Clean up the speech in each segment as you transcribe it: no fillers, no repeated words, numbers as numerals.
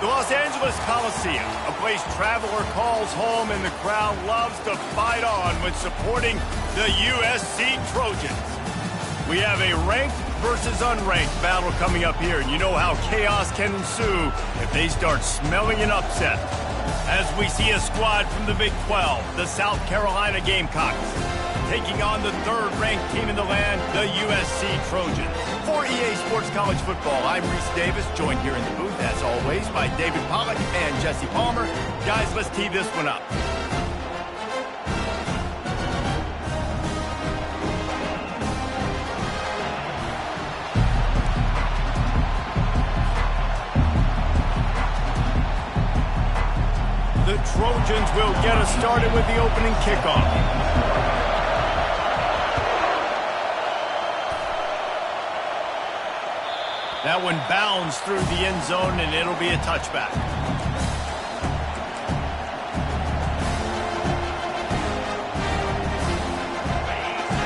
The Los Angeles Coliseum, a place traveler calls home and the crowd loves to fight on when supporting the USC Trojans. We have a ranked versus unranked battle coming up here, and you know how chaos can ensue if they start smelling an upset. As we see a squad from the Big 12, the South Carolina Gamecocks, taking on the third-ranked team in the land, the USC Trojans. For EA Sports College Football, I'm Reese Davis, joined here in the booth, as always, by David Pollack and Jesse Palmer. Guys, let's tee this one up. The Trojans will get us started with the opening kickoff. That one bounds through the end zone, and it'll be a touchback.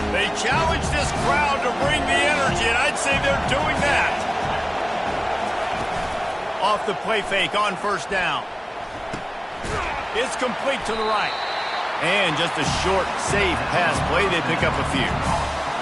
They challenge this crowd to bring the energy, and I'd say they're doing that. Off the play fake on first down. It's complete to the right. And just a short, safe pass play. They pick up a few.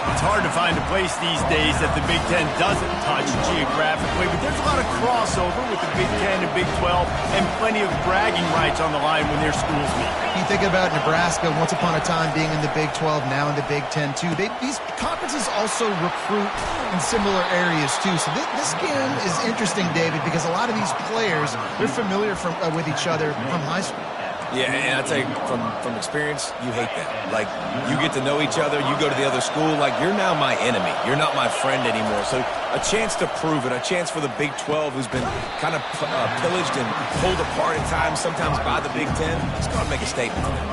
It's hard to find a place these days that the Big Ten doesn't touch geographically, but there's a lot of crossover with the Big Ten and Big 12 and plenty of bragging rights on the line when their schools meet. You think about Nebraska once upon a time being in the Big 12, now in the Big 10 too. These conferences also recruit in similar areas too. So this game is interesting, David, because a lot of these players, they're familiar with each other from high school. Yeah, and I tell you, from experience, you hate that. Like, you get to know each other, you go to the other school, like, you're now my enemy. You're not my friend anymore. So a chance to prove it, a chance for the Big 12, who's been kind of pillaged and pulled apart at times, sometimes by the Big 10. Let's go and make a statement to them.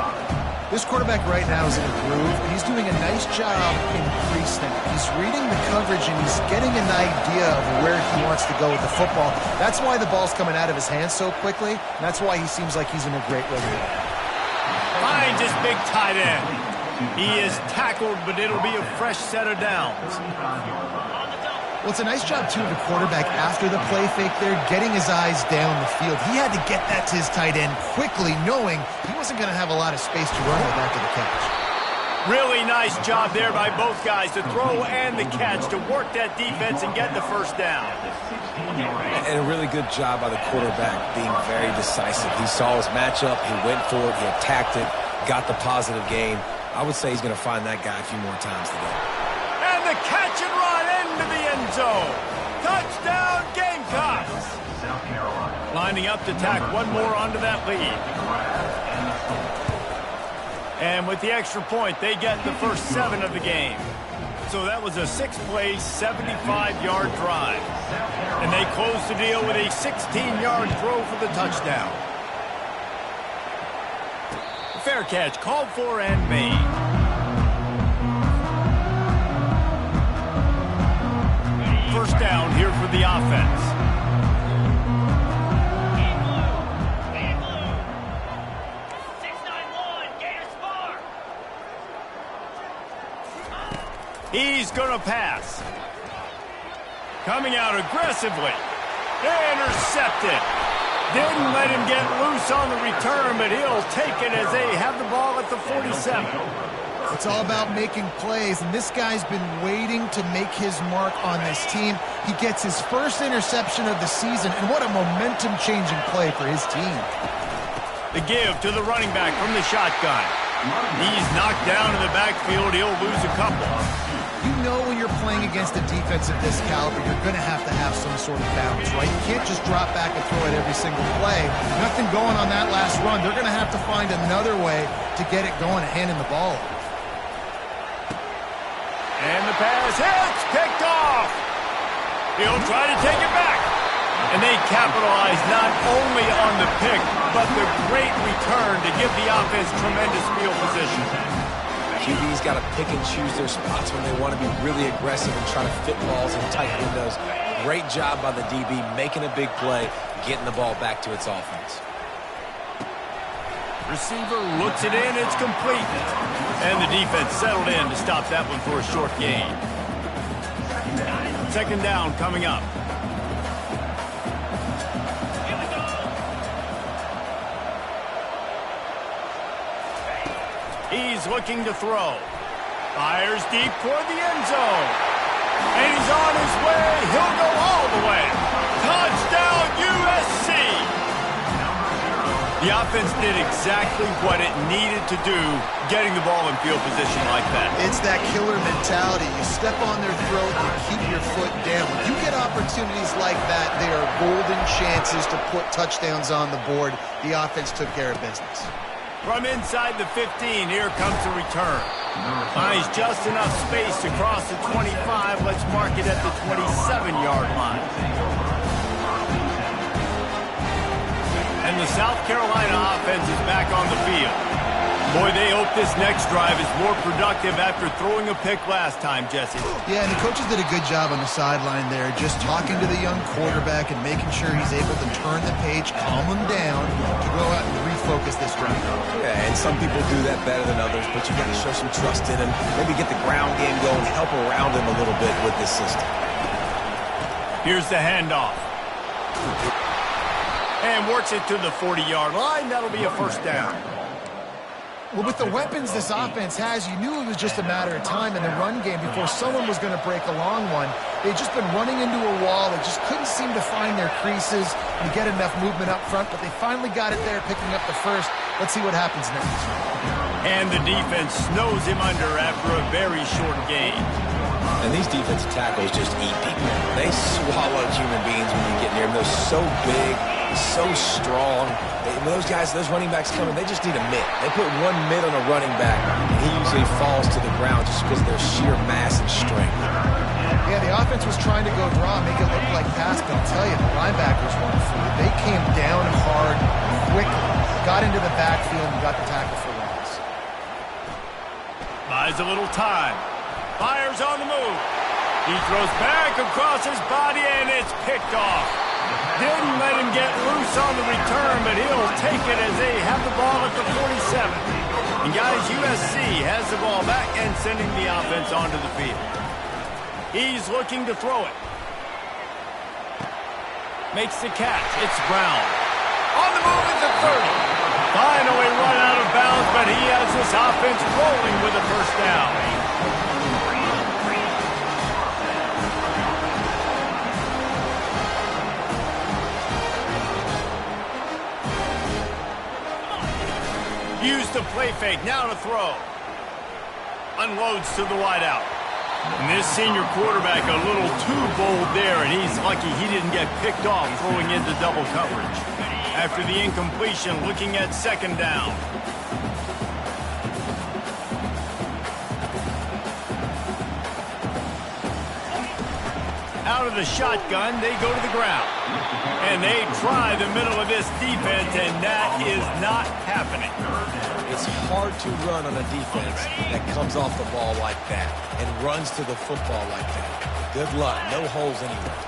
This quarterback right now is in a groove, and he's doing a nice job in pre-snap. He's reading the coverage, and he's getting an idea of where he wants to go with the football. That's why the ball's coming out of his hands so quickly, and that's why he seems like he's in a great rhythm. Finds his big tight end. He is tackled, but it'll be a fresh set of downs. Well, it's a nice job, too, of the quarterback after the play fake there, getting his eyes down the field. He had to get that to his tight end quickly, knowing he wasn't going to have a lot of space to run with after the catch. Really nice job there by both guys, to throw and the catch, to work that defense and get the first down. And a really good job by the quarterback being very decisive. He saw his matchup, he went for it, he attacked it, got the positive gain. I would say he's going to find that guy a few more times today. And the catch and run into the end zone. Touchdown, Gamecocks. Lining up to tack one more onto that lead. And with the extra point, they get the first 7 of the game. So that was a 6-play, 75-yard drive. And they close the deal with a 16-yard throw for the touchdown. Fair catch called for and made. First down here for the offense. He's going to pass. Coming out aggressively. Intercepted. Didn't let him get loose on the return, but he'll take it as they have the ball at the 47. It's all about making plays, and this guy's been waiting to make his mark on this team. He gets his first interception of the season, and what a momentum-changing play for his team. The give to the running back from the shotgun. He's knocked down in the backfield. He'll lose a couple. You know when you're playing against a defense of this caliber, you're going to have some sort of balance, right? You can't just drop back and throw it every single play. Nothing going on that last run. They're going to have to find another way to get it going and handing the ball. And the pass hits, picked off. He'll try to take it back. And they capitalize not only on the pick, but the great return to give the offense tremendous field position. QB's got to pick and choose their spots when they want to be really aggressive and try to fit balls in tight windows. Great job by the DB making a big play, getting the ball back to its offense. Receiver looks it in, it's complete. And the defense settled in to stop that one for a short gain. Second down coming up. He's looking to throw. Fires deep toward the end zone. And he's on his way. He'll go all the way. Touchdown, USC! The offense did exactly what it needed to do, getting the ball in field position like that. It's that killer mentality. You step on their throat, you keep your foot down. When you get opportunities like that, they are golden chances to put touchdowns on the board. The offense took care of business. From inside the 15, here comes the return. Finds just enough space to cross the 25. Let's mark it at the 27-yard line. And the South Carolina offense is back on the field. Boy, they hope this next drive is more productive after throwing a pick last time, Jesse. Yeah, and the coaches did a good job on the sideline there, just talking to the young quarterback and making sure he's able to turn the page, calm him down, to go out and refocus this drive. Yeah, and some people do that better than others, but you got to show some trust in him, maybe get the ground game going, help around him a little bit with this system. Here's the handoff. And works it to the 40-yard line. That'll be a first down. Well, with the weapons this offense has, you knew it was just a matter of time in the run game before someone was going to break a long one. They'd just been running into a wall. They just couldn't seem to find their creases and get enough movement up front, but they finally got it there, picking up the first. Let's see what happens next. And the defense snows him under after a very short gain. And these defensive tackles just eat people. They swallow human beings when you get near them. They're so big, so strong. When those guys, those running backs come in, they just need a mitt. They put one mitt on a running back, and he usually falls to the ground just because of their sheer mass and strength. Yeah, the offense was trying to go draw, make it look like pass, but I'll tell you, the linebackers weren't free. They came down hard, quickly, got into the backfield, and got the tackle for loss. Buys a little time. Fires on the move. He throws back across his body, and it's picked off. Didn't let him get loose on the return, but he'll take it as they have the ball at the 47. And guys, USC has the ball back and sending the offense onto the field. He's looking to throw it. Makes the catch. It's Brown. On the move at the 30. Finally run out of bounds, but he has this offense rolling with a first down. Use the play fake, now to throw. Unloads to the wideout. And this senior quarterback a little too bold there, and he's lucky he didn't get picked off throwing into double coverage. After the incompletion, looking at second down. Out of the shotgun, they go to the ground. And they try the middle of this defense, and that is not happening. It's hard to run on a defense that comes off the ball like that and runs to the football like that. Good luck. No holes anywhere.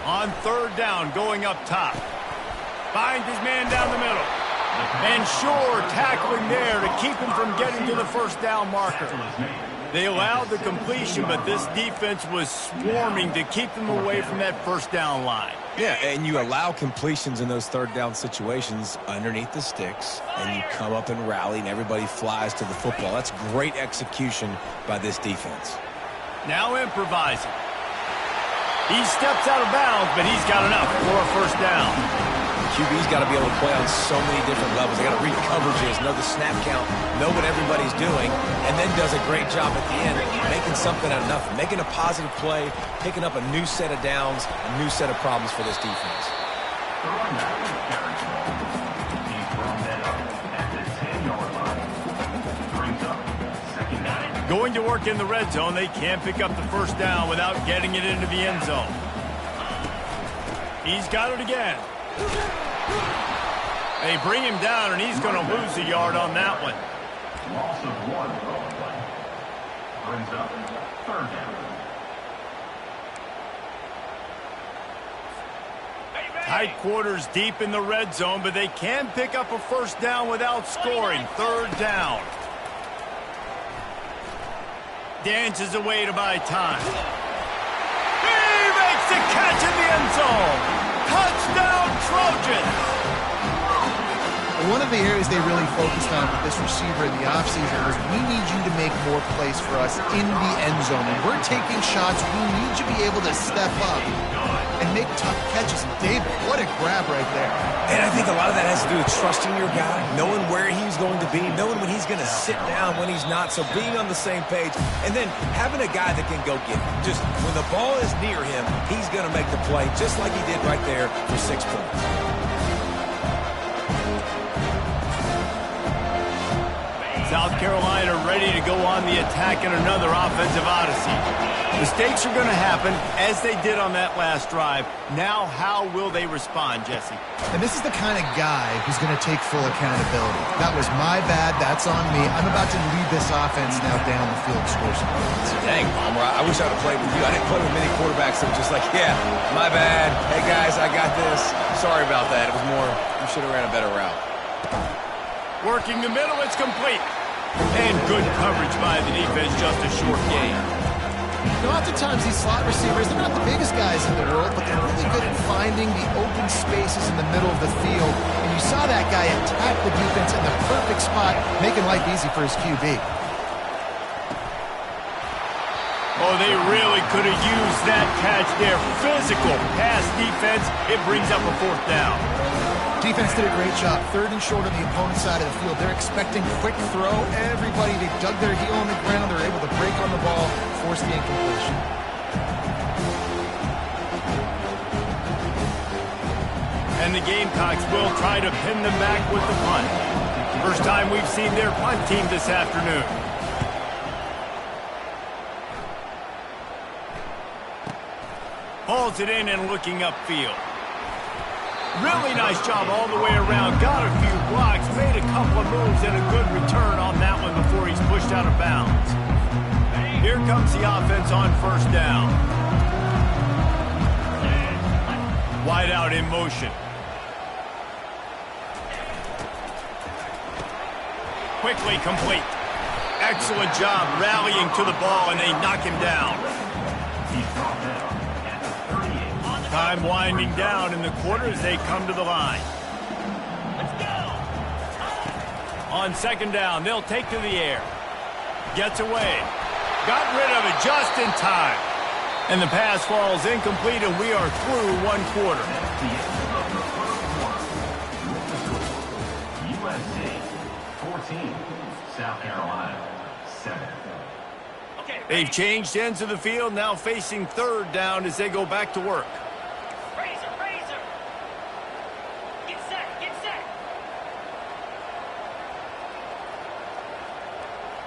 On third down, going up top. Finds his man down the middle. And Shore tackling there to keep him from getting to the first down marker. They allowed the completion, but this defense was swarming to keep them away from that first down line. Yeah, and you allow completions in those third down situations underneath the sticks, and you come up and rally, and everybody flies to the football. That's great execution by this defense. Now improvising. He steps out of bounds, but he's got enough for a first down. QB's got to be able to play on so many different levels. They got to read coverages, know the snap count, know what everybody's doing, and then does a great job at the end making something out of nothing, making a positive play, picking up a new set of downs, a new set of problems for this defense. Going to work in the red zone, they can't pick up the first down without getting it into the end zone. He's got it again. They bring him down, and he's going to lose a yard on that one. Loss of 1 play. Brings up third down. Tight quarters deep in the red zone, but they can pick up a first down without scoring. Third down. Dances away to buy time. He makes the catch in the end zone. Touchdown, Trojans! One of the areas they really focused on with this receiver in the offseason was we need you to make more plays for us in the end zone. When we're taking shots, we need you to be able to step up and make tough catches. David, what a grab right there. And I think a lot of that has to do with trusting your guy, knowing where he's going to be, knowing when he's going to sit down, when he's not, so being on the same page, and then having a guy that can go get it. Just when the ball is near him, he's going to make the play, just like he did right there for 6 points. South Carolina ready to go on the attack in another offensive odyssey. Mistakes are going to happen, as they did on that last drive. Now, how will they respond, Jesse? And this is the kind of guy who's going to take full accountability. That was my bad. That's on me. I'm about to lead this offense now down the field and score some points. Dang, Palmer, I wish I would have played with you. I didn't play with many quarterbacks that were just like, yeah, my bad. Hey, guys, I got this. Sorry about that. It was more, you should have ran a better route. Working the middle, it's complete. And good coverage by the defense, just a short gain. You know, oftentimes these slot receivers, they're not the biggest guys in the world, but they're really good at finding the open spaces in the middle of the field. And you saw that guy attack the defense in the perfect spot, making life easy for his QB. Oh, they really could have used that catch there. Physical pass defense. It brings up a 4th down. Defense did a great job. 3rd and short on the opponent's side of the field. They're expecting quick throw. Everybody, they dug their heel on the ground. They're able to break on the ball, force the incompletion. And the Gamecocks will try to pin them back with the punt. First time we've seen their punt team this afternoon. Hauls it in and looking upfield. Really nice job all the way around. Got a few blocks, made a couple of moves, and a good return on that one before he's pushed out of bounds. Here comes the offense on 1st down. Wide out in motion. Quickly complete. Excellent job rallying to the ball, and they knock him down. Time winding down in the quarter as they come to the line. Let's go. On 2nd down, they'll take to the air. Gets away. Got rid of it just in time. And the pass falls incomplete, and we are through 1 quarter. USC 14, South Carolina 7. They've changed ends of the field, now facing 3rd down as they go back to work.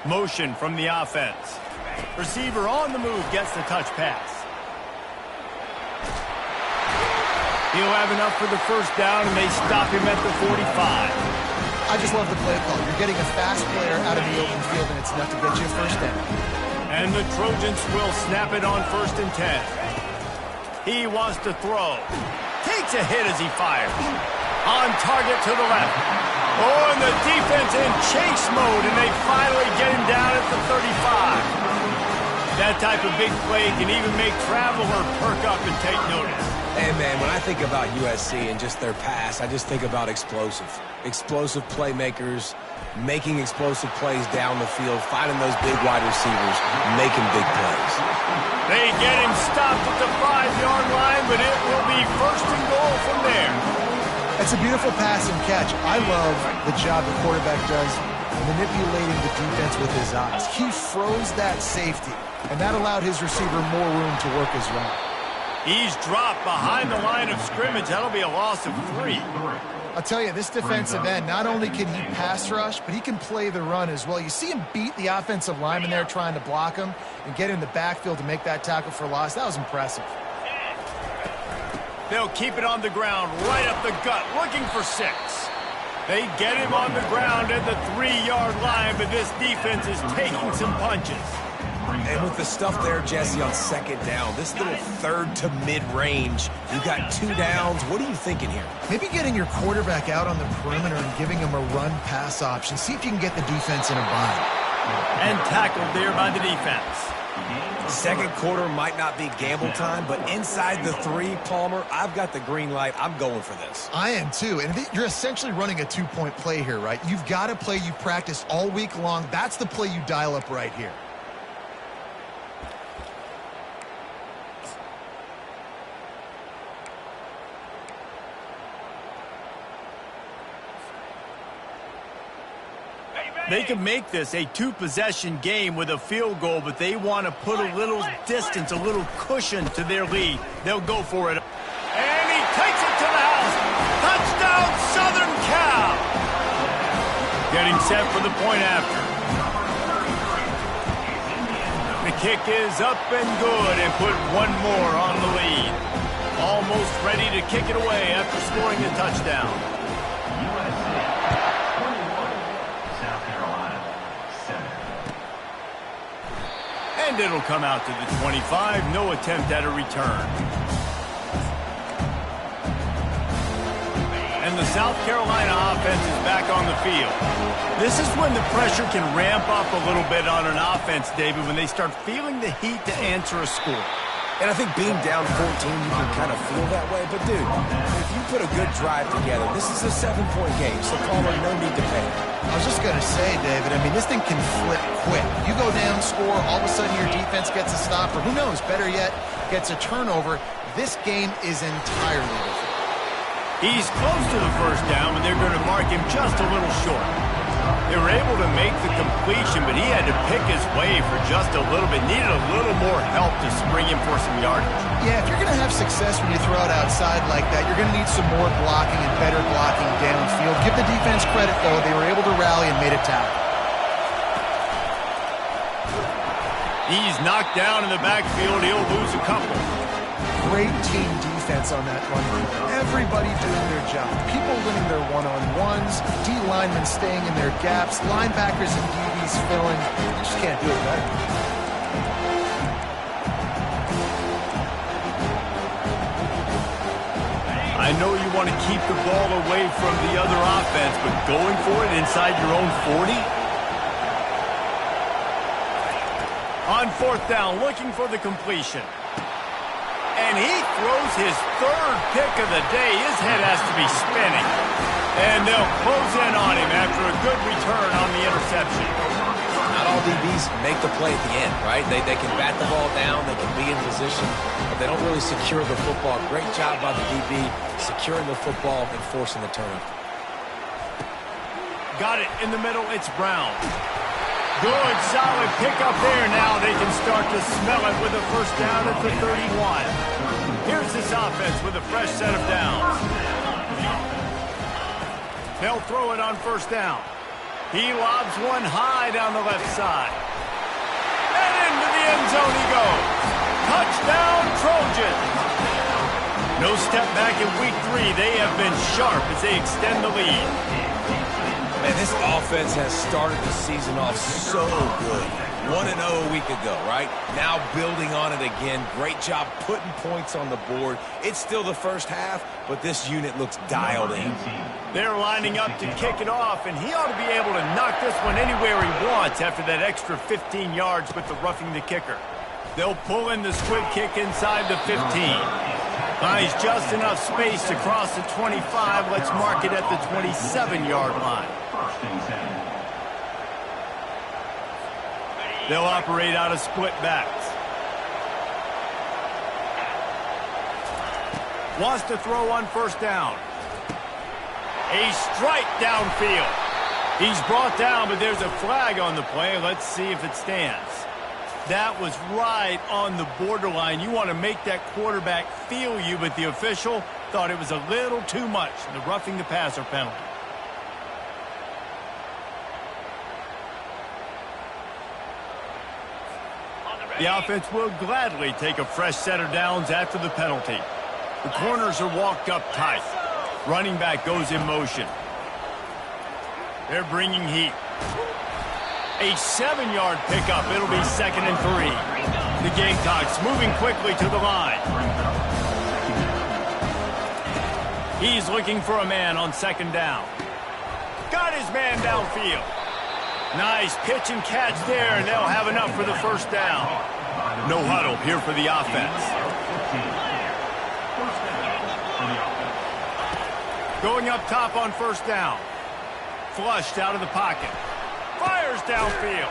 Motion from the offense. Receiver on the move gets the touch pass. He'll have enough for the 1st down, and they stop him at the 45. I just love the play call. You're getting a fast player out of the open field, and it's enough to get you a 1st down. And the Trojans will snap it on 1st and 10. He wants to throw. Takes a hit as he fires. On target to the left. Oh, and the defense in chase mode, and they finally get him down at the 35. That type of big play can even make Traveler perk up and take notice. And, man, when I think about USC and just their pass, I just think about explosive. Explosive playmakers, making explosive plays down the field, finding those big wide receivers, making big plays. They get him stopped at the 5-yard line, but it will be 1st and goal from there. It's a beautiful pass and catch. I love the job the quarterback does manipulating the defense with his eyes. He froze that safety, and that allowed his receiver more room to work his route. He's dropped behind the line of scrimmage. That'll be a loss of 3. I'll tell you, this defensive end, not only can he pass rush, but he can play the run as well. You see him beat the offensive lineman there trying to block him and get in the backfield to make that tackle for loss. That was impressive. They'll keep it on the ground, right up the gut, looking for 6. They get him on the ground at the 3-yard line, but this defense is taking some punches. And with the stuff there, Jesse, on 2nd down, this little 3rd to mid-range, you got 2 downs. What are you thinking here? Maybe getting your quarterback out on the perimeter and giving him a run-pass option. See if you can get the defense in a bind. And tackled there by the defense. Second quarter might not be gamble time, but inside the 3, Palmer, I've got the green light. I'm going for this. I am too, and you're essentially running a 2-point play here, right? You've got a play you practiced all week long. That's the play you dial up right here. They can make this a 2-possession game with a field goal, but they want to put a little distance, a little cushion to their lead. They'll go for it. And he takes it to the house. Touchdown, Southern Cal. Getting set for the point after. The kick is up and good and put one more on the lead. Almost ready to kick it away after scoring the touchdown. And it'll come out to the 25. No attempt at a return. And the South Carolina offense is back on the field. This is when the pressure can ramp up a little bit on an offense, David, when they start feeling the heat to answer a score. And I think being down 14, you can kind of feel that way. But, dude, if you put a good drive together, this is a 7-point game, so Palmer, no need to panic. I was just going to say, David, I mean, this thing can flip quick. You go down, score, all of a sudden your defense gets a stop, or who knows, better yet, gets a turnover. This game is entirely different. He's close to the first down, and they're going to mark him just a little short. They were able to make the completion, but he had to pick his way for just a little bit. Needed a little more help to spring him for some yardage. Yeah, if you're going to have success when you throw it outside like that, you're going to need some more blocking and better blocking downfield. Give the defense credit, though. They were able to rally and made a tackle. He's knocked down in the backfield. He'll lose a couple. Great team defense on that run. Everybody doing their job. People winning their one-on-ones, D-linemen staying in their gaps, linebackers and DBs filling. You just can't do it better. I know you want to keep the ball away from the other offense, but going for it inside your own 40? On fourth down, looking for the completion. And he throws his third pick of the day. His head has to be spinning. And they'll close in on him after a good return on the interception. Not all DBs make the play at the end, right? They can bat the ball down, they can be in position, but they don't really secure the football. Great job by the DB securing the football and forcing the turnover. Got it in the middle. It's Brown. Good, solid pickup there. Now they can start to smell it with a first down at the 31. Here's this offense with a fresh set of downs. They'll throw it on first down. He lobs one high down the left side. And into the end zone he goes. Touchdown, Trojans. No step back in week 3. They have been sharp as they extend the lead. Man, this offense has started the season off so good. 1-0 a week ago, right? Now building on it again. Great job putting points on the board. It's still the first half, but this unit looks dialed in. They're lining up to kick it off, and he ought to be able to knock this one anywhere he wants after that extra 15 yards with the roughing the kicker. They'll pull in the squib kick inside the 15. He's just enough space to cross the 25. Let's mark it at the 27-yard line. They'll operate out of split backs. Wants to throw on first down. A strike downfield. He's brought down, but there's a flag on the play. Let's see if it stands. That was right on the borderline. You want to make that quarterback feel you, but the official thought it was a little too much. The roughing the passer penalty. The offense will gladly take a fresh set of downs after the penalty. The corners are walked up tight. Running back goes in motion. They're bringing heat. A 7-yard pickup. It'll be 2nd and 3. The Gamecocks moving quickly to the line. He's looking for a man on 2nd down. Got his man downfield. Nice pitch and catch there, and they'll have enough for the first down. No huddle here for the offense. Going up top on first down. Flushed out of the pocket. Fires downfield.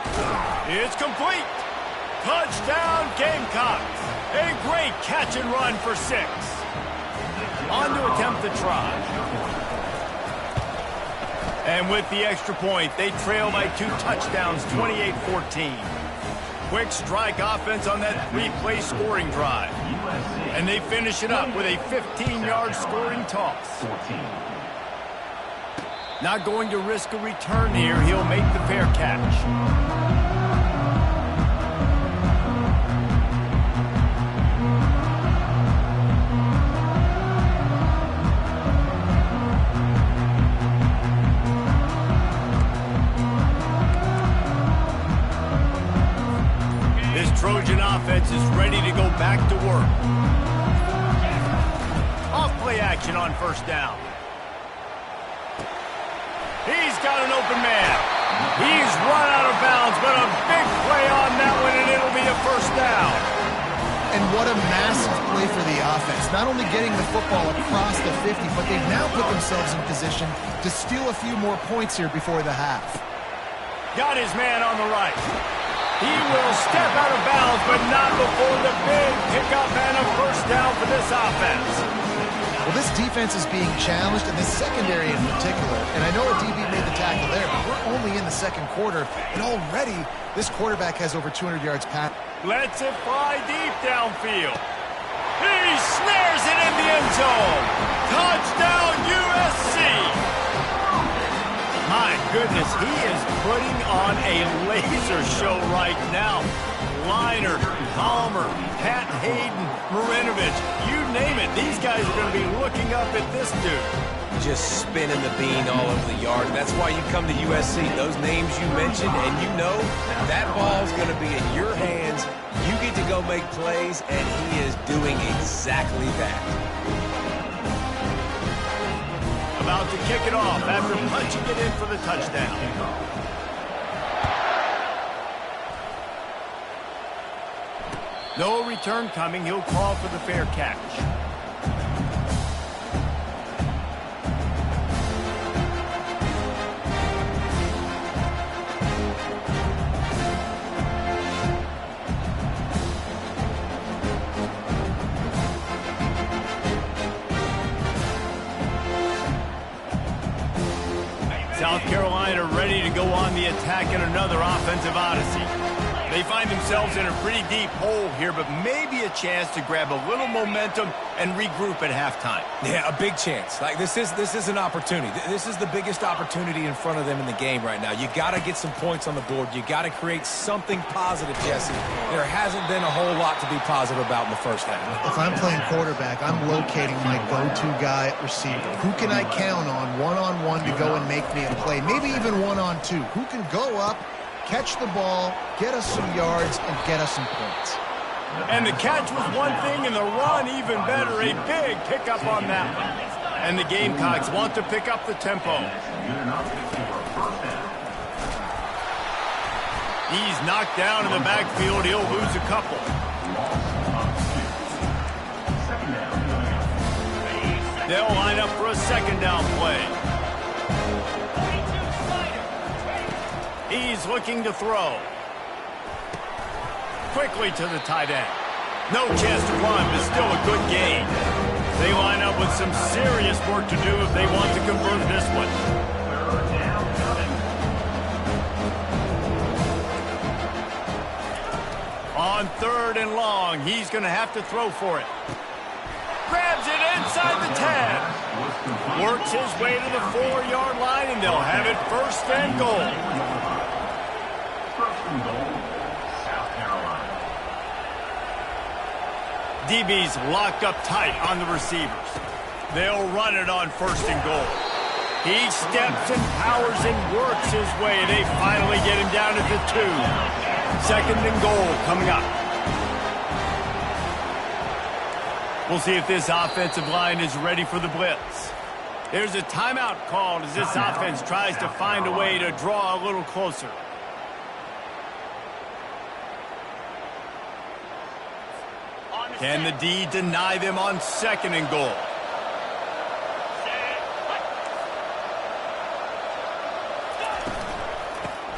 It's complete. Touchdown Gamecocks. A great catch and run for 6. On to attempt the try. And with the extra point, they trail by 2 touchdowns, 28-14. Quick strike offense on that 3-play scoring drive. And they finish it up with a 15-yard scoring toss. Not going to risk a return here. He'll make the fair catch. Trojan offense is ready to go back to work. Off play action on first down. He's got an open man. He's run out of bounds, but a big play on that one, and it'll be a first down. And what a massive play for the offense. Not only getting the football across the 50, but they've now put themselves in position to steal a few more points here before the half. Got his man on the right. He will step out of bounds, but not before the big pickup and a first down for this offense. Well, this defense is being challenged, and this secondary in particular. And I know a DB made the tackle there, but we're only in the second quarter, and already this quarterback has over 200 yards passed. Lets it fly deep downfield. He snares it in the end zone. Touchdown, USC. My goodness, he is putting on a laser show right now. Liner, Palmer, Pat Hayden, Marinovich, you name it. These guys are going to be looking up at this dude. Just spinning the bean all over the yard. That's why you come to USC. Those names you mentioned, and you know that ball's going to be in your hands. You get to go make plays, and he is doing exactly that. About to kick it off after punching it in for the touchdown. No return coming. He'll call for the fair catch. South Carolina ready to go on the attack in another offensive odyssey. They find themselves in a pretty deep hole here, but maybe a chance to grab a little momentum and regroup at halftime. Yeah, a big chance. Like this is an opportunity. This is the biggest opportunity in front of them in the game right now. You got to get some points on the board. You got to create something positive, Jesse. There hasn't been a whole lot to be positive about in the first half. If I'm playing quarterback, I'm locating my go-to guy at receiver. Who can I count on one-on-one to go and make me a play? Maybe even one-on-two. Who can go up, catch the ball, get us some yards, and get us some points. And the catch was one thing, and the run even better. A big pickup on that one. And the Gamecocks want to pick up the tempo. He's knocked down in the backfield. He'll lose a couple. They'll line up for a second down play. He's looking to throw. Quickly to the tight end. No chance to run, but still a good gain. They line up with some serious work to do if they want to convert this one. On 3rd and long, he's going to have to throw for it. Grabs it inside the 10. Works his way to the 4-yard line, and they'll have it 1st and goal. 1st and goal, South Carolina. DB's locked up tight on the receivers. They'll run it on 1st and goal. He steps and powers and works his way. They finally get him down at the 2. 2nd and goal coming up. We'll see if this offensive line is ready for the blitz. There's a timeout called as this offense tries to find a way to draw a little closer. Can the D deny them on 2nd and goal?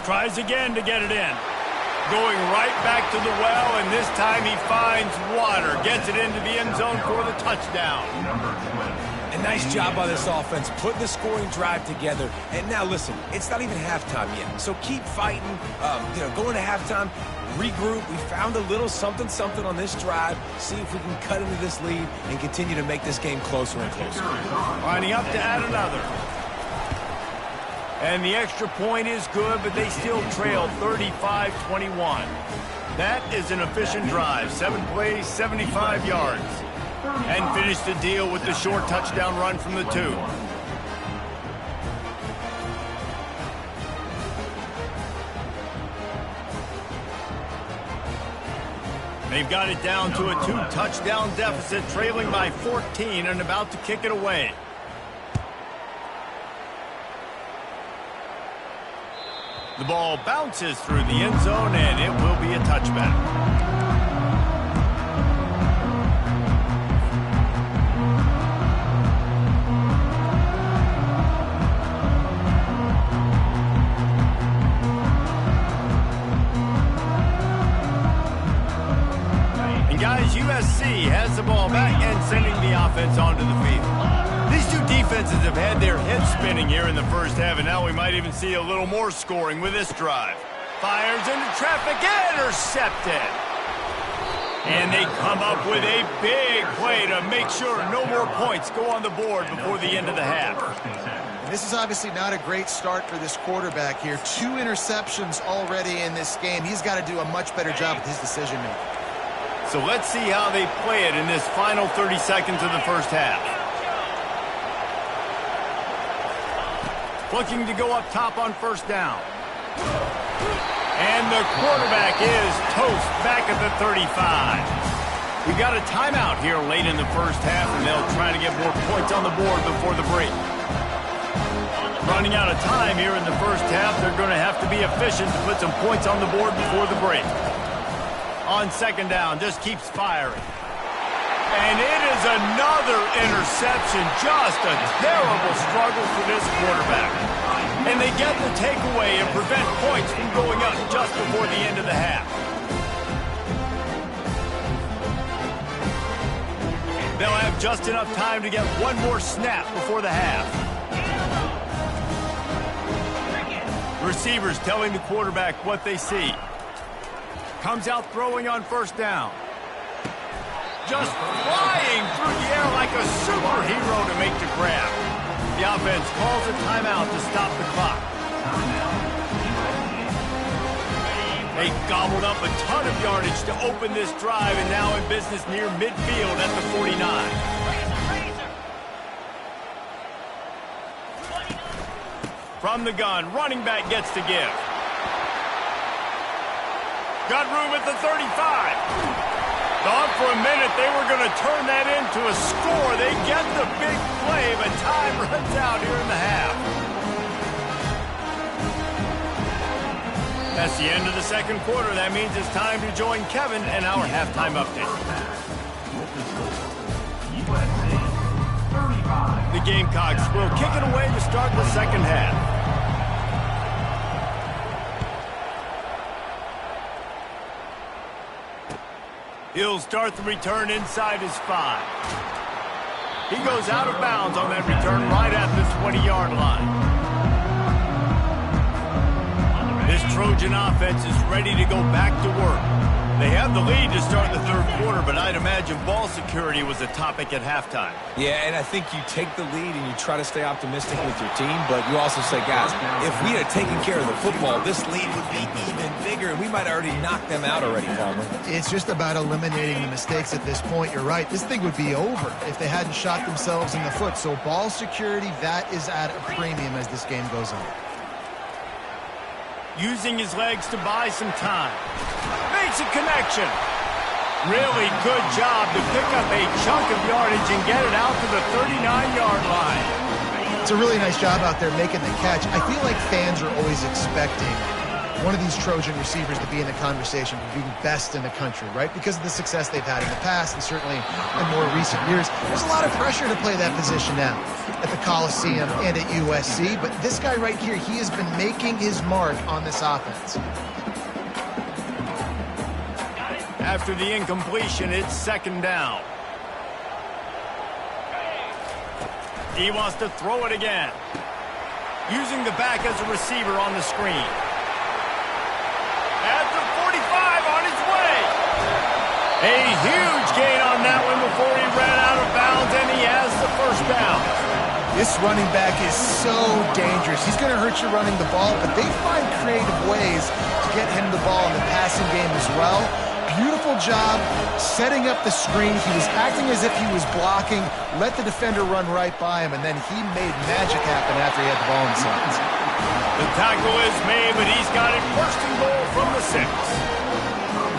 Tries again to get it in. Going right back to the well, and this time he finds water. Gets it into the end zone for the touchdown. A nice job by this offense, putting the scoring drive together. And now, listen, it's not even halftime yet. So keep fighting, going to halftime, regroup. We found a little something on this drive. See if we can cut into this lead and continue to make this game closer and closer. Lining up to add another. And the extra point is good, but they still trail 35-21. That is an efficient drive. 7 plays, 75 yards. And finish the deal with the short touchdown run from the 2. They've got it down to a 2-touchdown deficit, trailing by 14 and about to kick it away. The ball bounces through the end zone, and it will be a touchback. Guys, USC has the ball back and sending the offense onto the field. These two defenses have had their heads spinning here in the first half, and now we might even see a little more scoring with this drive. Fires into traffic, intercepted. And they come up with a big play to make sure no more points go on the board before the end of the half. This is obviously not a great start for this quarterback here. 2 interceptions already in this game. He's got to do a much better job with his decision-making. So let's see how they play it in this final 30 seconds of the first half. Looking to go up top on 1st down. And the quarterback is toast back at the 35. We got a timeout here late in the first half, and they'll try to get more points on the board before the break. Running out of time here in the first half, they're going to have to be efficient to put some points on the board before the break. On 2nd down, just keeps firing. And it is another interception. Just a terrible struggle for this quarterback. And they get the takeaway and prevent points from going up just before the end of the half. They'll have just enough time to get one more snap before the half. Receivers telling the quarterback what they see. Comes out throwing on 1st down. Just flying through the air like a superhero to make the grab. The offense calls a timeout to stop the clock. They gobbled up a ton of yardage to open this drive, and now in business near midfield at the 49. From the gun, running back gets to give. Got room at the 35. Thought for a minute they were going to turn that into a score. They get the big play, but time runs out here in the half. That's the end of the 2nd quarter. That means it's time to join Kevin and our halftime update. The Gamecocks will kick it away to start the 2nd half. He'll start the return inside his 5. He goes out of bounds on that return right at the 20-yard line. This Trojan offense is ready to go back to work. They have the lead to start the 3rd quarter, but I'd imagine ball security was a topic at halftime. Yeah, and I think you take the lead and you try to stay optimistic with your team, but you also say, guys, if we had taken care of the football, this lead would be even bigger, and we might have already knocked them out already, Palmer. It's just about eliminating the mistakes at this point. You're right. This thing would be over if they hadn't shot themselves in the foot. So ball security, that is at a premium as this game goes on. Using his legs to buy some time. Makes a connection. Really good job to pick up a chunk of yardage and get it out to the 39-yard line. It's a really nice job out there making the catch. I feel like fans are always expecting one of these Trojan receivers to be in the conversation for being best in the country, right? Because of the success they've had in the past and certainly in more recent years. There's a lot of pressure to play that position now at the Coliseum and at USC, but this guy right here, he has been making his mark on this offense. After the incompletion, it's second down. He wants to throw it again. Using the back as a receiver on the screen. At the 45 on his way. A huge gain on that one before he ran out of bounds, and he has the first down. This running back is so dangerous. He's going to hurt you running the ball, but they find creative ways to get him the ball in the passing game as well. Beautiful job setting up the screen. He was acting as if he was blocking, let the defender run right by him, and then he made magic happen after he had the ball in his hands. The tackle is made, but he's got it first and goal from the 6.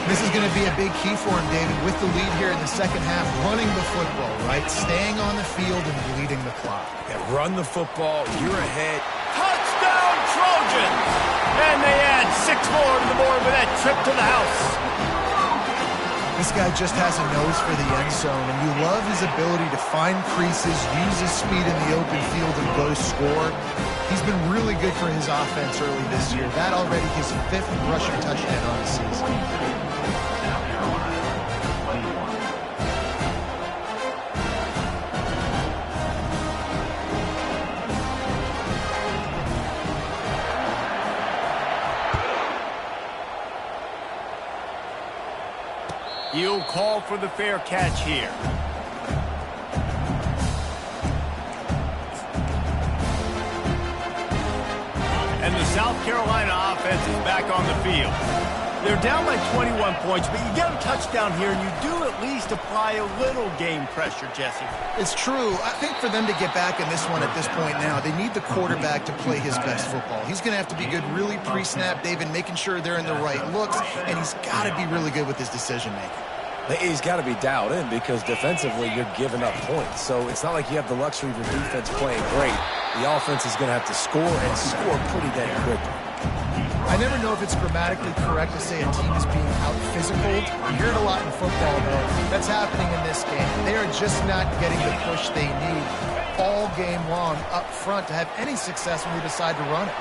This is going to be a big key for him, David, with the lead here in the second half, running the football, right? Staying on the field and bleeding the clock. Yeah, run the football. You're ahead. Touchdown, Trojans! And they add 6 more to the board with that trip to the house. This guy just has a nose for the end zone, and you love his ability to find creases, use his speed in the open field, and go score. He's been really good for his offense early this year. That already his 5th rushing touchdown on the season. He'll call for the fair catch here. And the South Carolina offense is back on the field. They're down by 21 points, but you get a touchdown here, and you do at least apply a little game pressure, Jesse. It's true. I think for them to get back in this one at this point now, they need the quarterback to play his best football. He's going to have to be good really pre-snap, David, making sure they're in the right looks, and he's got to be really good with his decision-making. He's got to be dialed in because defensively you're giving up points. So it's not like you have the luxury of your defense playing great. The offense is going to have to score and score pretty damn quickly. I never know if it's grammatically correct to say a team is being out-physicaled. You hear it a lot in football, though. That's happening in this game. They are just not getting the push they need all game long up front to have any success when they decide to run it.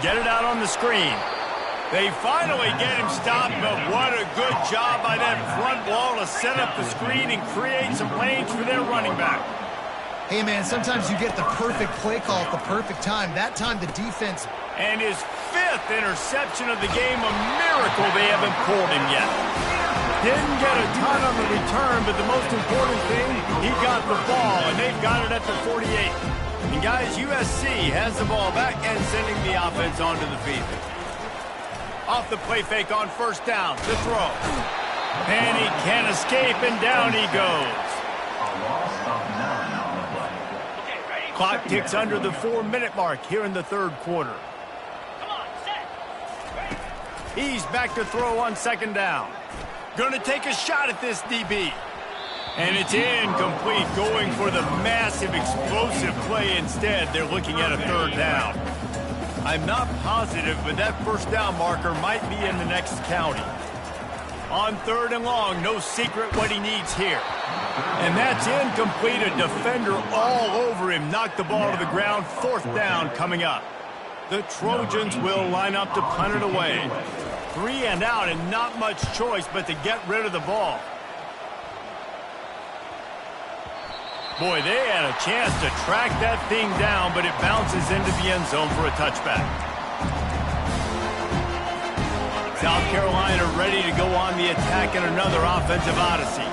Get it out on the screen. They finally get him stopped, but what a good job by that front wall to set up the screen and create some lanes for their running back. Hey, man, sometimes you get the perfect play call at the perfect time. That time the defense... And his 5th interception of the game, a miracle they haven't pulled him yet. Didn't get a ton on the return, but the most important thing, he got the ball, and they've got it at the 48. And guys, USC has the ball back and sending the offense onto the field. Off the play fake on first down, the throw. And he can't escape, and down he goes. Clock ticks under the 4-minute mark here in the 3rd quarter. He's back to throw on second down. Going to take a shot at this DB. And it's incomplete, going for the massive explosive play instead. They're looking at a 3rd down. I'm not positive, but that first down marker might be in the next county. On 3rd and long, no secret what he needs here. And that's incomplete. A defender all over him. Knocked the ball to the ground. 4th down coming up. The Trojans will line up to punt it away. 3 and out, and not much choice but to get rid of the ball. Boy, they had a chance to track that thing down, but it bounces into the end zone for a touchback. South Carolina ready to go on the attack in another offensive odyssey.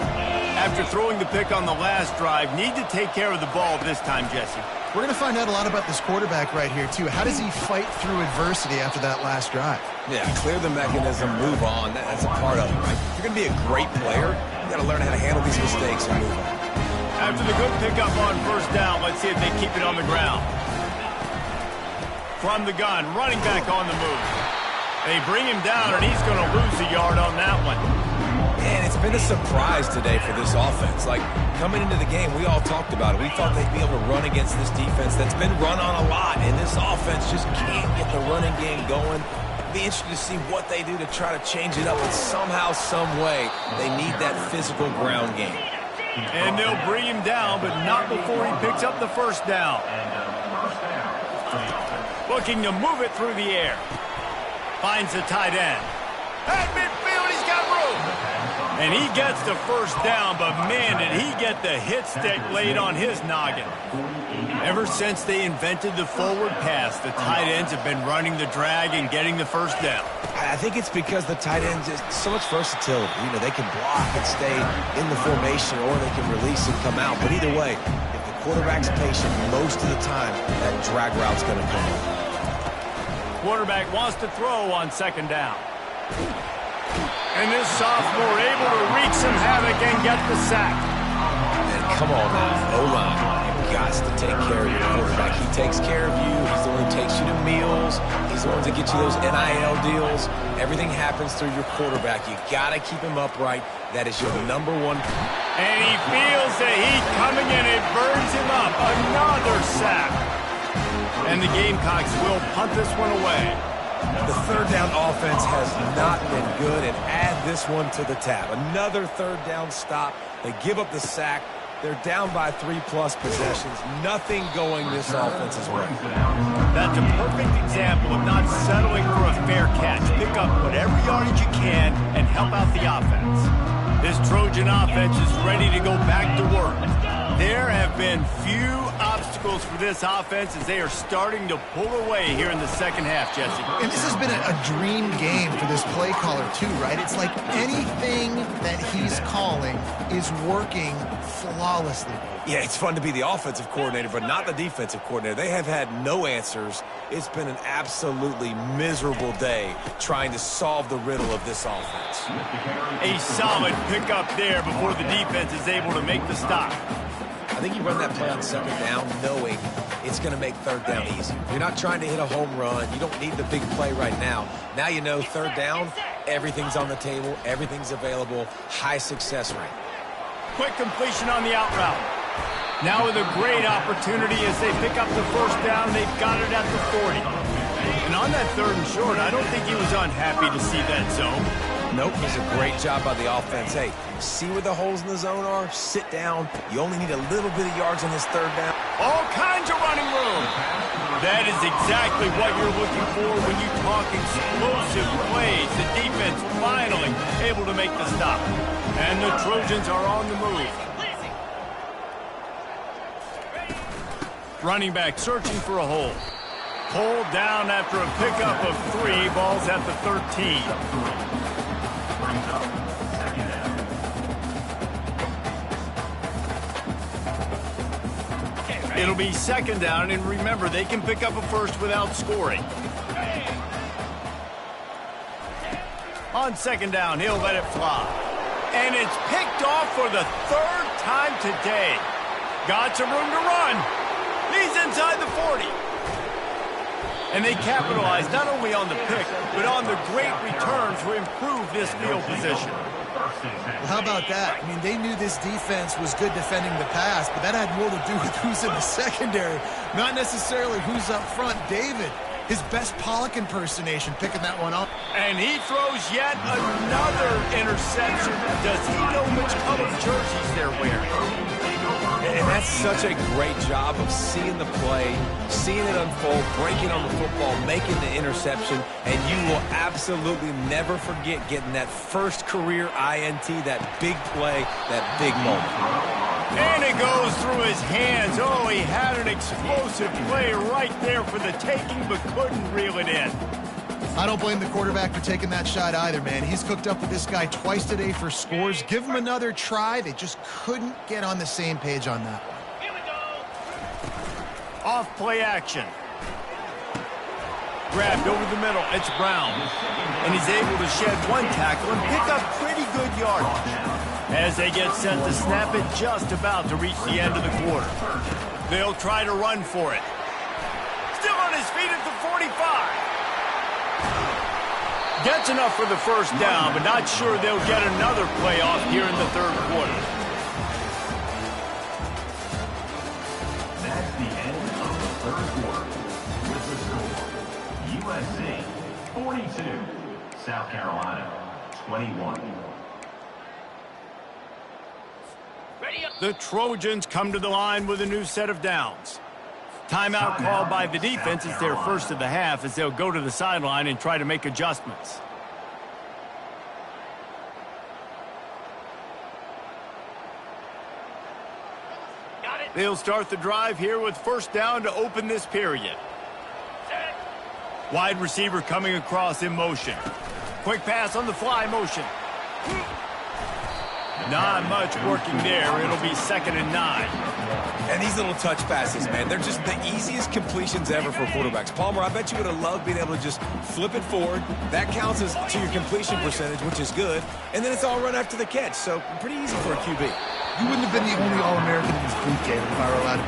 After throwing the pick on the last drive, need to take care of the ball this time, Jesse. We're going to find out a lot about this quarterback right here, too. How does he fight through adversity after that last drive? Yeah, clear the mechanism, move on. That's a part of it, right? If you're going to be a great player, you got to learn how to handle these mistakes and move on. After the good pickup on first down, let's see if they keep it on the ground. From the gun, running back on the move. They bring him down, and he's going to lose a yard on that one. Man, it's been a surprise today for this offense. Like, coming into the game, we all talked about it. We thought they'd be able to run against this defense that's been run on a lot, and this offense just can't get the running game going. Be interested to see what they do to try to change it up, but somehow, some way, they need that physical ground game. And they'll bring him down, but not before he picks up the first down. Looking to move it through the air. Finds the tight end. At midfield, he's got room. And he gets the first down, but man, did he get the hit stick laid on his noggin. Ever since they invented the forward pass, the tight ends have been running the drag and getting the first down. I think it's because the tight ends is so much versatility. You know, they can block and stay in the formation, or they can release and come out. But either way, if the quarterback's patient, most of the time, that drag route's going to come up. Quarterback wants to throw on second down. And this sophomore able to wreak some havoc and get the sack. And come on now, O-line. Got to take care of your quarterback. He takes care of you. He's the one who takes you to meals. He's the one to get you those NIL deals. Everything happens through your quarterback. You got to keep him upright. That is your number one. And he feels the heat coming in. It burns him up. Another sack. And the Gamecocks will punt this one away. The third down offense has not been good, and add this one to the tab. Another third down stop. They give up the sack. They're down by 3+ possessions. Nothing going this offense's way. That's a perfect example of not settling for a fair catch. Pick up whatever yardage you can and help out the offense. This Trojan offense is ready to go back to work. There have been few obstacles for this offense as they are starting to pull away here in the second half, Jesse. And this has been a dream game for this play caller too, right? It's like anything that he's calling is working flawlessly. Yeah, it's fun to be the offensive coordinator, but not the defensive coordinator. They have had no answers. It's been an absolutely miserable day trying to solve the riddle of this offense. A solid pickup there before the defense is able to make the stop. I think you run that play on second down knowing it's going to make third down easy. You're not trying to hit a home run. You don't need the big play right now. Now you know third down, everything's on the table, everything's available, high success rate. Quick completion on the out route. Now with a great opportunity as they pick up the first down, they've got it at the 40. And on that third and short, I don't think he was unhappy to see that zone. Nope, it's a great job by the offense. Hey, see where the holes in the zone are? Sit down. You only need a little bit of yards on this third down. All kinds of running room. That is exactly what you're looking for when you talk explosive plays. The defense finally able to make the stop. And the Trojans are on the move. Running back searching for a hole. Pulled down after a pickup of 3. Ball's at the 13. It'll be second down, and remember, they can pick up a first without scoring. On second down, he'll let it fly. And it's picked off for the third time today. Got some room to run. He's inside the 40. And they capitalize not only on the pick, but on the great return to improve this field position. Well, how about that? I mean, they knew this defense was good defending the pass, but that had more to do with who's in the secondary, not necessarily who's up front. David, his best Pollock impersonation, picking that one up. And he throws yet another interception. Does he know which color jerseys they're wearing? And that's such a great job of seeing the play, seeing it unfold, breaking on the football, making the interception, and you will absolutely never forget getting that first career INT, that big play, that big moment. And it goes through his hands. Oh, he had an explosive play right there for the taking, but couldn't reel it in. I don't blame the quarterback for taking that shot either, man. He's cooked up with this guy twice today for scores. Give him another try. They just couldn't get on the same page on that one. Off play action. Grabbed over the middle. It's Brown. And he's able to shed one tackle and pick up pretty good yardage. As they get set to snap it just about to reach the end of the quarter. They'll try to run for it. Still on his feet at the 45. Gets enough for the first down, but not sure they'll get another play off here in the third quarter. That's the end of the third quarter. With the score, USC 42, South Carolina, 21. The Trojans come to the line with a new set of downs. Timeout called by the defense. It's their first of the half as they'll go to the sideline and try to make adjustments. They'll start the drive here with first down to open this period. Wide receiver coming across in motion. Quick pass on the fly motion. Not much working there. It'll be 2nd and 9. And these little touch passes, man, they're just the easiest completions ever for quarterbacks. Palmer, I bet you would have loved being able to just flip it forward. That counts as to your completion percentage, which is good. And then it's all run after the catch. So pretty easy for a QB. You wouldn't have been the only All-American in this boot game if I were allowed to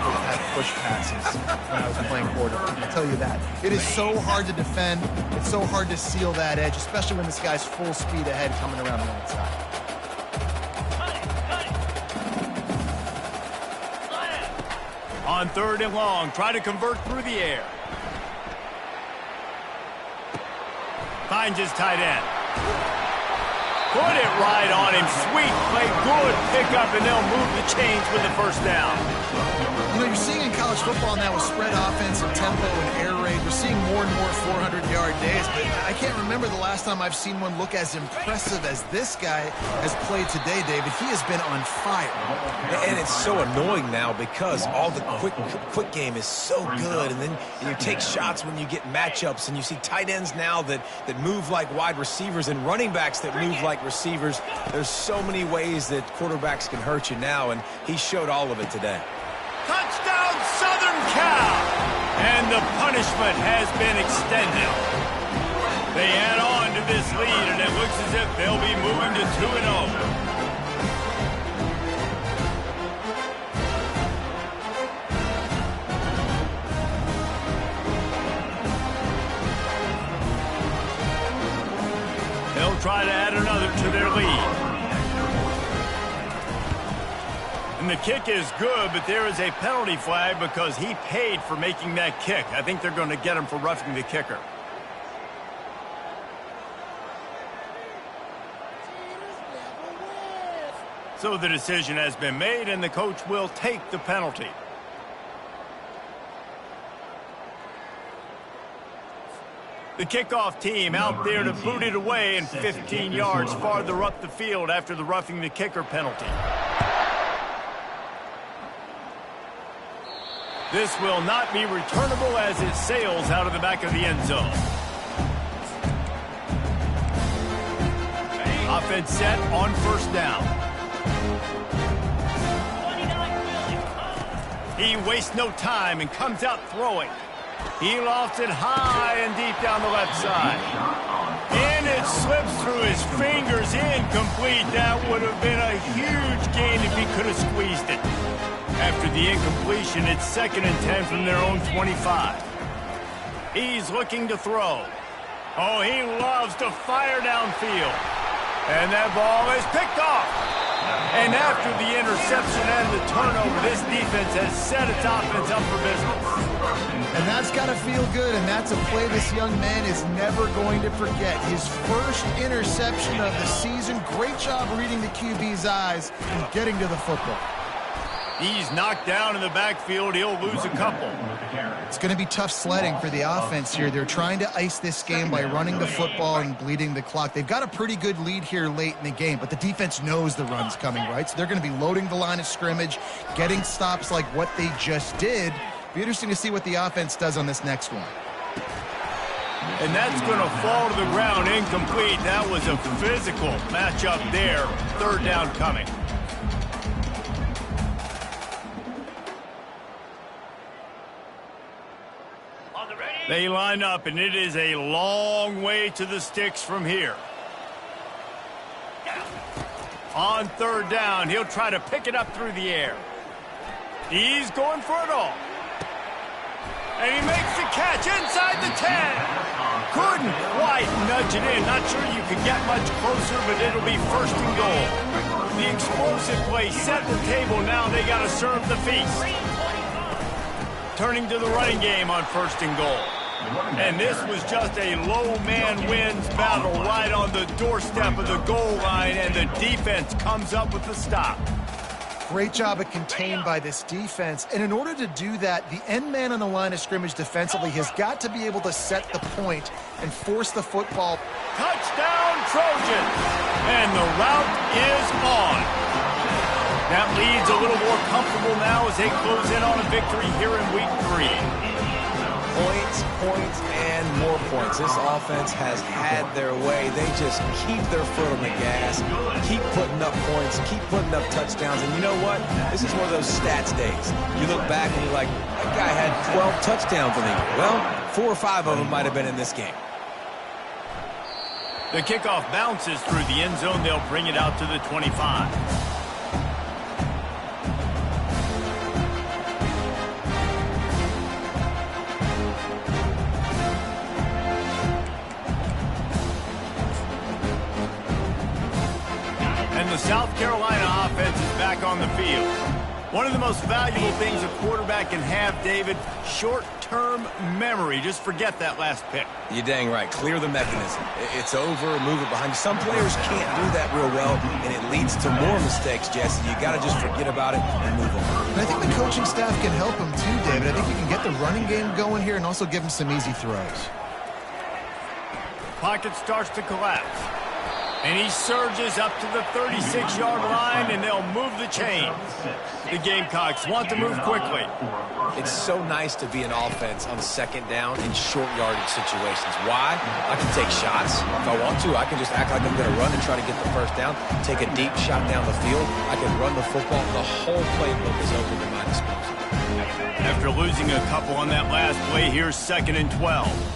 push passes when I was playing quarterback. I'll tell you that. It is so hard to defend. It's so hard to seal that edge, especially when this guy's full speed ahead coming around the outside. On 3rd and long, try to convert through the air. Finds his tight end. Put it right on him. Sweet play. Good pickup, and they'll move the chains with the first down. You know, you're seeing in college football now with spread offense and tempo and air raid, we're seeing more and more 400-yard days, but I can't remember the last time I've seen one look as impressive as this guy has played today, David. He has been on fire. And it's so annoying now because all the quick game is so good, and then you take shots when you get matchups, and you see tight ends now that move like wide receivers and running backs that move like receivers. There's so many ways that quarterbacks can hurt you now, and he showed all of it today. Touchdown, Southern Cal! And the punishment has been extended. They add on to this lead, and it looks as if they'll be moving to 2-0. They'll try to add another to their lead. And the kick is good, but there is a penalty flag because he paid for making that kick. I think they're going to get him for roughing the kicker. So the decision has been made, and the coach will take the penalty. The kickoff team out there to boot it away and 15 yards farther up the field after the roughing the kicker penalty. This will not be returnable as it sails out of the back of the end zone. Offense set on first down. He wastes no time and comes out throwing. He lofts it high and deep down the left side. And it slips through his fingers, incomplete. That would have been a huge gain if he could have squeezed it. After the incompletion, it's 2nd and 10 from their own 25. He's looking to throw. Oh, he loves to fire downfield. And that ball is picked off. And after the interception and the turnover, this defense has set its offense up for business. And that's got to feel good, and that's a play this young man is never going to forget. His first interception of the season. Great job reading the QB's eyes and getting to the football. He's knocked down in the backfield. He'll lose a couple. It's going to be tough sledding for the offense here. They're trying to ice this game by running the football and bleeding the clock. They've got a pretty good lead here late in the game, but the defense knows the run's coming, right? So they're going to be loading the line of scrimmage, getting stops like what they just did. Be interesting to see what the offense does on this next one. And that's going to fall to the ground incomplete. That was a physical matchup there. 3rd down coming. They line up, and it is a long way to the sticks from here. On 3rd down, he'll try to pick it up through the air. He's going for it all. And he makes the catch inside the 10. Couldn't quite nudge it in. Not sure you could get much closer, but it'll be 1st and goal. The explosive play set the table. Now they got to serve the feast. Turning to the running game on 1st and goal. And this was just a low man wins battle right on the doorstep of the goal line, and the defense comes up with the stop. Great job of contained by this defense. And in order to do that, the end man on the line of scrimmage defensively has got to be able to set the point and force the football. Touchdown, Trojans! And the route is on. That leads a little more comfortable now as they close in on a victory here in week 3. Points, and more points. This offense has had their way. They just keep their foot on the gas, keep putting up points, keep putting up touchdowns. And you know what? This is one of those stats days. You look back and you're like, that guy had 12 touchdowns in the year. Well, 4 or 5 of them might have been in this game. The kickoff bounces through the end zone. They'll bring it out to the 25. The South Carolina offense is back on the field. One of the most valuable things a quarterback can have, David, short-term memory. Just forget that last pick. You're dang right. Clear the mechanism. It's over, move it behind you. Some players can't do that real well, and it leads to more mistakes, Jesse. You got to just forget about it and move on. And I think the coaching staff can help him too, David. I think you can get the running game going here and also give him some easy throws. Pocket starts to collapse. And he surges up to the 36-yard line, and they'll move the chains. The Gamecocks want to move quickly. It's so nice to be an offense on second down in short yardage situations. Why? I can take shots. If I want to, I can just act like I'm going to run and try to get the first down, take a deep shot down the field. I can run the football. The whole playbook is open to my disposal. After losing a couple on that last play, here's 2nd and 12.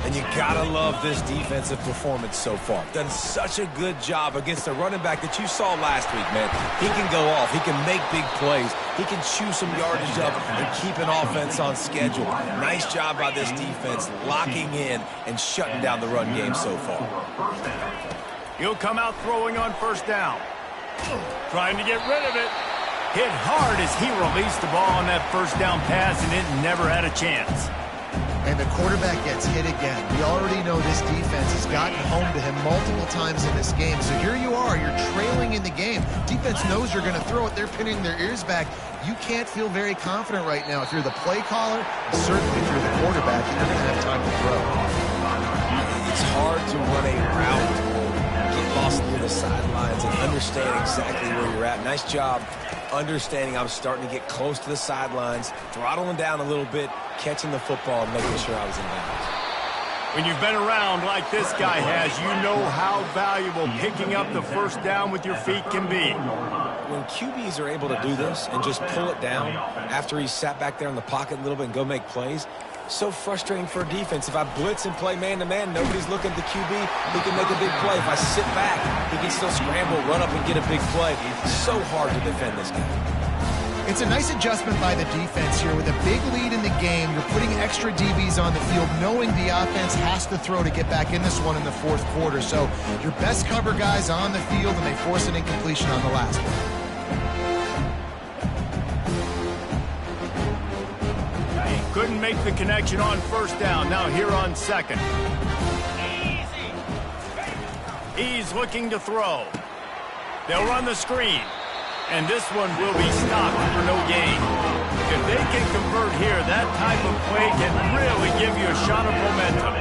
And you gotta love this defensive performance so far. Done such a good job against the running back that you saw last week, man. He can go off. He can make big plays. He can chew some yardage up and keep an offense on schedule. Nice job by this defense locking in and shutting down the run game so far. He'll come out throwing on 1st down. Trying to get rid of it. Hit hard as he released the ball on that 1st down pass, and it never had a chance. And the quarterback gets hit again. We already know this defense has gotten home to him multiple times in this game. So here you are, you're trailing in the game. Defense knows you're going to throw it. They're pinning their ears back. You can't feel very confident right now if you're the play caller, and certainly if you're the quarterback, and you're going to have time to throw. It's hard to run a route, get lost near the sidelines, and understand exactly where you're at. Nice job understanding I'm starting to get close to the sidelines, throttling down a little bit, catching the football and making sure I was in bounds. When you've been around like this guy has, you know how valuable picking up the 1st down with your feet can be. When QBs are able to do this and just pull it down after he's sat back there in the pocket a little bit and go make plays, so frustrating for a defense. If I blitz and play man-to-man, nobody's looking at the QB, he can make a big play. If I sit back, he can still scramble, run up and get a big play. So hard to defend this guy. It's a nice adjustment by the defense here. With a big lead in the game, you're putting extra DBs on the field, knowing the offense has to throw to get back in this one in the 4th quarter. So your best cover guys on the field, and they force an incompletion on the last one. Couldn't make the connection on 1st down. Now here on 2nd. He's looking to throw. They'll run the screen. And this one will be stopped for no gain. If they can convert here, that type of play can really give you a shot of momentum.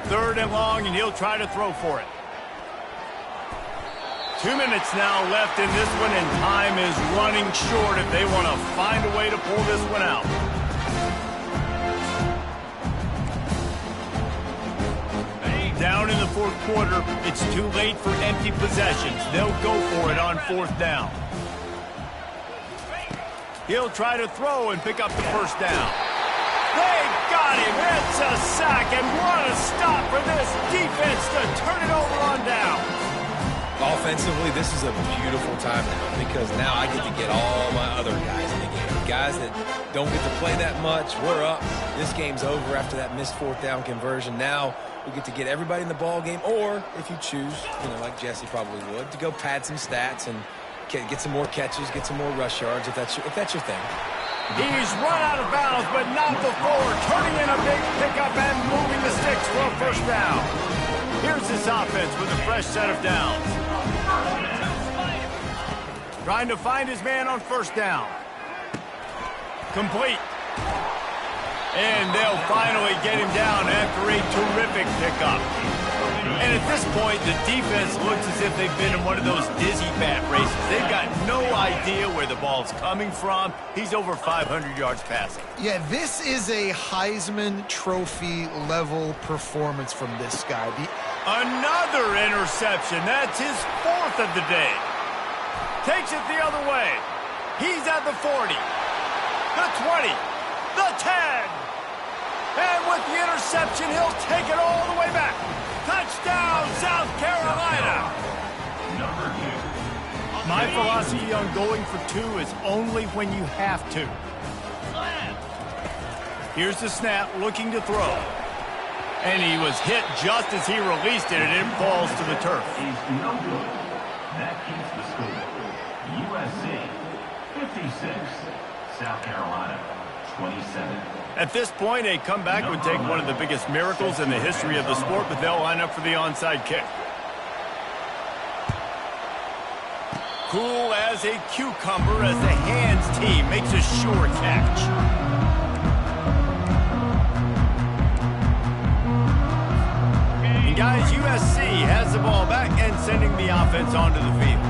Third and long, and he'll try to throw for it. 2 minutes now left in this one, and time is running short if they want to find a way to pull this one out. Down in the 4th quarter, it's too late for empty possessions. They'll go for it on 4th down. He'll try to throw and pick up the 1st down. They got him. It's a sack, and what a stop for this defense to turn it over on down. Offensively, this is a beautiful time now because now I get to get all my other guys in the game. guys that don't get to play that much, we're up. This game's over after that missed fourth down conversion. Now we get to get everybody in the ball game, or if you choose, like Jesse probably would, to go pad some stats and get some more catches, get some more rush yards if that's your thing. He's run out of bounds, but not before turning in a big pickup and moving the sticks for a first down. Here's this offense with a fresh set of downs. Trying to find his man on first down. Complete. And they'll finally get him down after a terrific pickup. And at this point, the defense looks as if they've been in one of those dizzy bat races. They've got no idea where the ball's coming from. He's over 500 yards passing. Yeah, this is a Heisman Trophy level performance from this guy. Another interception. That's his fourth of the day. Takes it the other way. He's at the 40, the 20, the 10. And with the interception, he'll take it all the way back. Touchdown, South Carolina. My philosophy on going for two is only when you have to. Here's the snap, looking to throw. And he was hit just as he released it, and it falls to the turf. He's no good. That keeps the score. USC 56, South Carolina 27. At this point, a comeback would take one of the biggest miracles in the history of the sport, but they'll line up for the onside kick. Cool as a cucumber as the hands team makes a sure catch. And guys, USC has the ball back and sending the offense onto the field.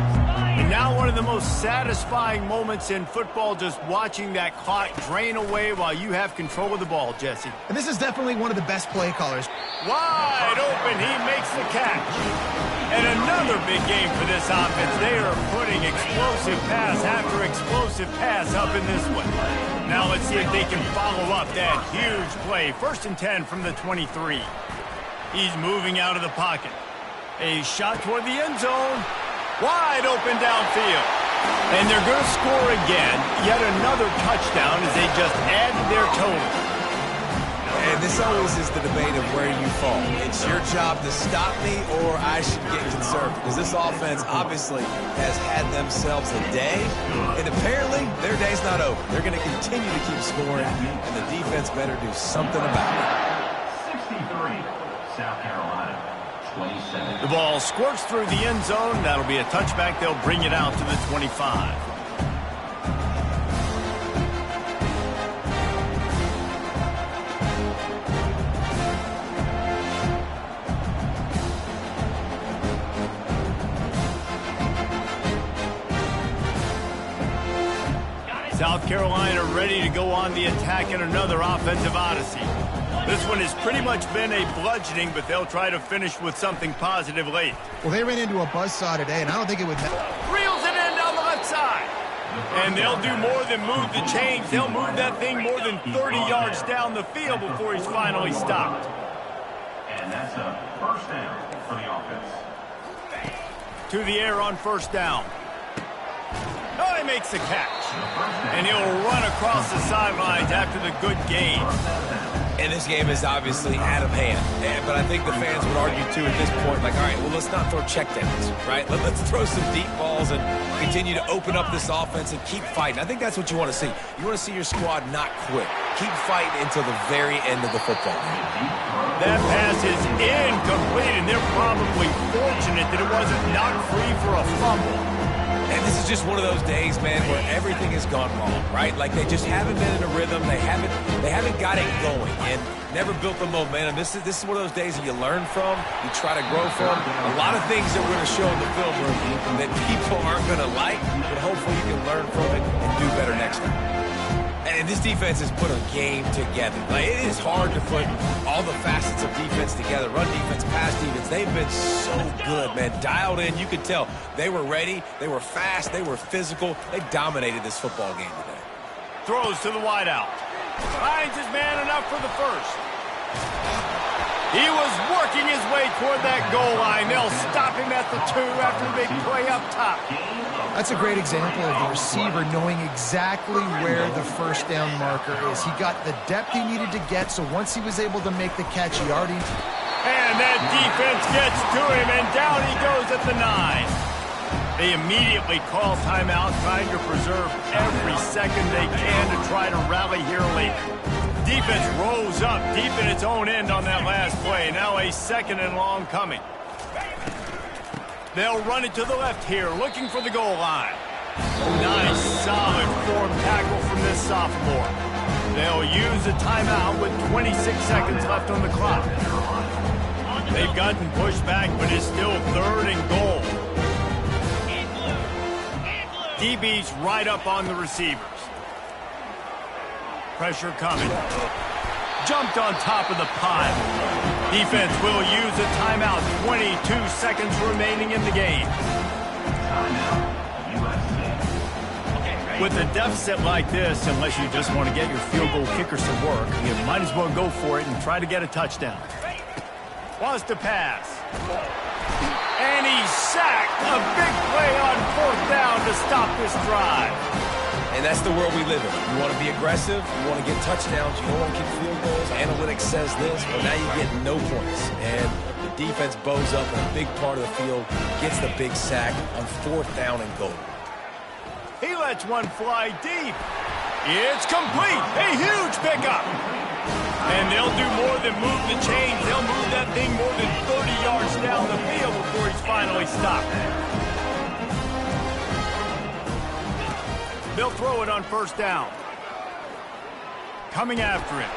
And now one of the most satisfying moments in football, just watching that clock drain away while you have control of the ball, Jesse. And this is definitely one of the best play callers. Wide open, he makes the catch. And another big game for this offense. They are putting explosive pass after explosive pass up in this one. Now let's see if they can follow up that huge play. 1st and 10 from the 23. He's moving out of the pocket. A shot toward the end zone. Wide open downfield. And they're going to score again. Yet another touchdown as they just added their total. And this always is the debate of where you fall. It's your job to stop me, or I should get conservative. Because this offense obviously has had themselves a day. And apparently, their day's not over. They're going to continue to keep scoring. And the defense better do something about it. 63, South Carolina 27. The ball squirts through the end zone. That'll be a touchback. They'll bring it out to the 25. South Carolina ready to go on the attack in another offensive odyssey. This one has pretty much been a bludgeoning, but they'll try to finish with something positive late. Well, they ran into a buzzsaw today, and I don't think it would matter. Reels it in down the left side. And they'll do more than move the chains. They'll move that thing more than 30 yards down the field before he's finally stopped. And that's a first down for the offense. To the air on first down. Oh, he makes the catch. And he'll run across the sidelines after the good gain. And this game is obviously out of hand. But I think the fans would argue, too, at this point, like, all right, well, let's not throw checkdowns, right? Let's throw some deep balls and continue to open up this offense and keep fighting. I think that's what you want to see. You want to see your squad not quit. Keep fighting until the very end of the football game. That pass is incomplete, and they're probably fortunate that it wasn't knocked free for a fumble. And this is just one of those days, man, where everything has gone wrong, right? Like they just haven't been in a rhythm. They haven't got it going and never built the momentum. This is one of those days that you learn from, you try to grow from. A lot of things that we're going to show in the film room that people aren't going to like, but hopefully you can learn from it and do better next time. And this defense has put a game together. Like, it is hard to put all the facets of defense together. Run defense, pass defense. They've been so good, man. Dialed in. You could tell they were ready. They were fast. They were physical. They dominated this football game today. Throws to the wideout. Finds his man enough for the first. He was working his way toward that goal line. They'll stop him at the 2 after the big play up top. That's a great example of the receiver knowing exactly where the first down marker is. He got the depth he needed to get, so once he was able to make the catch, he already... And that defense gets to him, and down he goes at the 9. They immediately call timeout, trying to preserve every second they can to try to rally here late. Defense rose up deep in its own end on that last play. Now a 2nd and long coming. They'll run it to the left here, looking for the goal line. Nice, solid form tackle from this sophomore. They'll use a timeout with 26 seconds left on the clock. They've gotten pushed back, but it's still 3rd and goal. DB's right up on the receivers. Pressure coming. Jumped on top of the pile. Defense will use a timeout. 22 seconds remaining in the game. With a deficit like this, unless you just want to get your field goal kicker some work, you might as well go for it and try to get a touchdown. Wants to pass. And he's sacked. A big play on 4th down to stop this drive. And that's the world we live in. You want to be aggressive, you want to get touchdowns, you don't want to kick field goals. Analytics says this, but now you get no points. And the defense bows up in a big part of the field, gets the big sack on 4th down and goal. He lets one fly deep. It's complete. A huge pickup. And they'll do more than move the chains. They'll move that thing more than 30 yards down the field before he's finally stopped. They'll throw it on 1st down. Coming after it.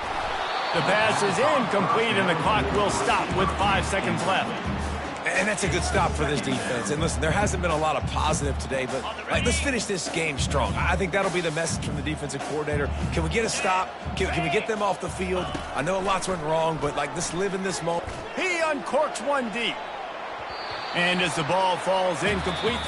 The pass is incomplete, and the clock will stop with 5 seconds left. And that's a good stop for this defense. And listen, there hasn't been a lot of positive today, but let's finish this game strong. I think that'll be the message from the defensive coordinator. Can we get a stop? Can we get them off the field? I know lots went wrong, but let's live in this moment. He uncorks one deep. And as the ball falls incomplete,